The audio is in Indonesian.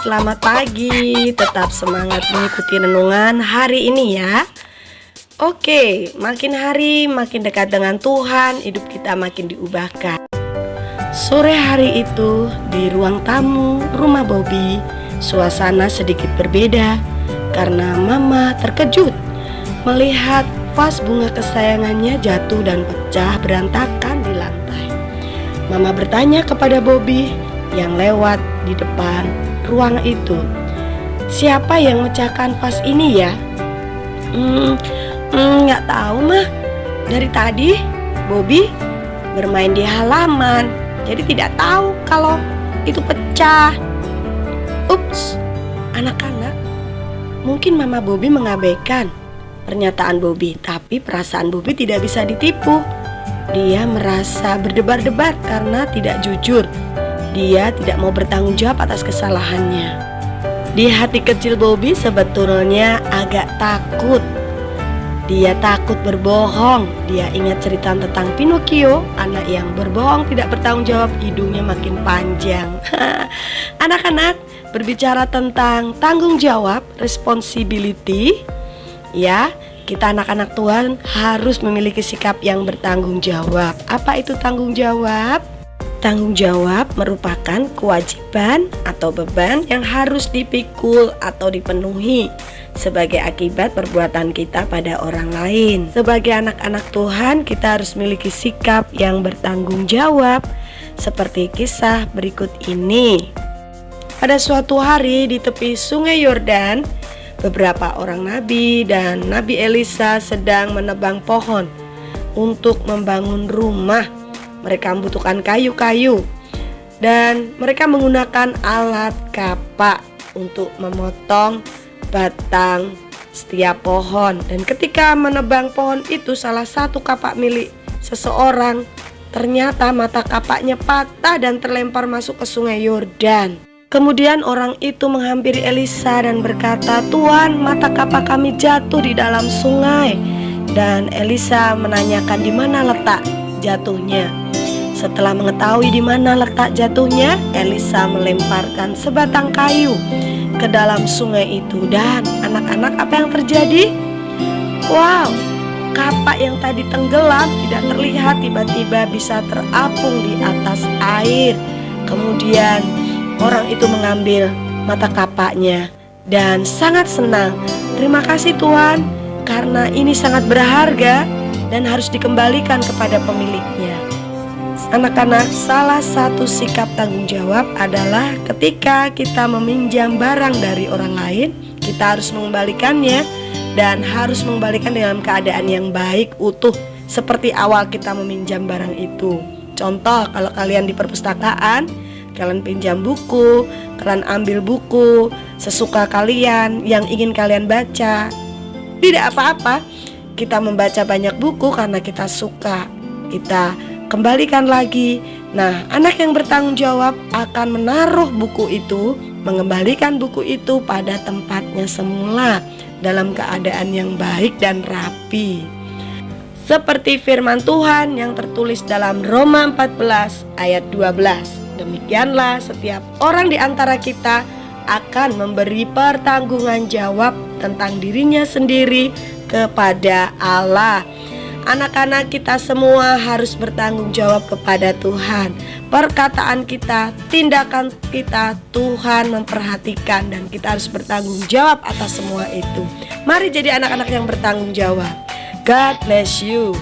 selamat pagi. Tetap semangat mengikuti renungan hari ini ya. Oke, makin hari makin dekat dengan Tuhan, hidup kita makin diubahkan. Sore hari itu di ruang tamu rumah Bobby, suasana sedikit berbeda karena Mama terkejut melihat vas bunga kesayangannya jatuh dan pecah berantakan di lantai. Mama bertanya kepada Bobby yang lewat di depan ruang itu, "Siapa yang mecahkan vas ini ya?" Nggak tahu mah. Dari tadi Bobby bermain di halaman, jadi tidak tahu kalau itu pecah. Ups, anak-anak, mungkin Mama Bobby mengabaikan pernyataan Bobby, tapi perasaan Bobby tidak bisa ditipu. Dia merasa berdebar-debar karena tidak jujur. Dia tidak mau bertanggung jawab atas kesalahannya. Di hati kecil Bobby sebetulnya agak takut. Dia takut berbohong. Dia ingat cerita tentang Pinocchio, anak yang berbohong tidak bertanggung jawab, hidungnya makin panjang. Anak-anak, berbicara tentang tanggung jawab, responsibility, ya, kita anak-anak Tuhan harus memiliki sikap yang bertanggung jawab. Apa itu tanggung jawab? Tanggung jawab merupakan kewajiban atau beban yang harus dipikul atau dipenuhi sebagai akibat perbuatan kita pada orang lain. Sebagai anak-anak Tuhan, kita harus memiliki sikap yang bertanggung jawab seperti kisah berikut ini. Pada suatu hari di tepi sungai Yordan, beberapa orang nabi dan Nabi Elisa sedang menebang pohon untuk membangun rumah. Mereka membutuhkan kayu-kayu dan mereka menggunakan alat kapak untuk memotong batang setiap pohon. Dan ketika menebang pohon itu, salah satu kapak milik seseorang, ternyata mata kapaknya patah dan terlempar masuk ke sungai Yordan. Kemudian orang itu menghampiri Elisa dan berkata, "Tuan, mata kapak kami jatuh di dalam sungai." Dan Elisa menanyakan di mana letak jatuhnya. Setelah mengetahui di mana letak jatuhnya, Elisa melemparkan sebatang kayu ke dalam sungai itu. Dan anak-anak, apa yang terjadi? Wow, kapak yang tadi tenggelam tidak terlihat tiba-tiba bisa terapung di atas air. Kemudian orang itu mengambil mata kapaknya dan sangat senang. "Terima kasih Tuhan, karena ini sangat berharga dan harus dikembalikan kepada pemiliknya." Anak-anak, salah satu sikap tanggung jawab adalah ketika kita meminjam barang dari orang lain, kita harus mengembalikannya dan harus mengembalikan dalam keadaan yang baik, utuh, seperti awal kita meminjam barang itu. Contoh, kalau kalian di perpustakaan, kalian pinjam buku, kalian ambil buku sesuka kalian yang ingin kalian baca. Tidak apa-apa, kita membaca banyak buku karena kita suka, kita kembalikan lagi. Nah, anak yang bertanggung jawab akan menaruh buku itu, mengembalikan buku itu pada tempatnya semula dalam keadaan yang baik dan rapi. Seperti firman Tuhan yang tertulis dalam Roma 14 ayat 12. Demikianlah setiap orang di antara kita akan memberi pertanggungan jawab tentang dirinya sendiri kepada Allah. Anak-anak, kita semua harus bertanggung jawab kepada Tuhan. Perkataan kita, tindakan kita, Tuhan memperhatikan dan kita harus bertanggung jawab atas semua itu. Mari jadi anak-anak yang bertanggung jawab. God bless you.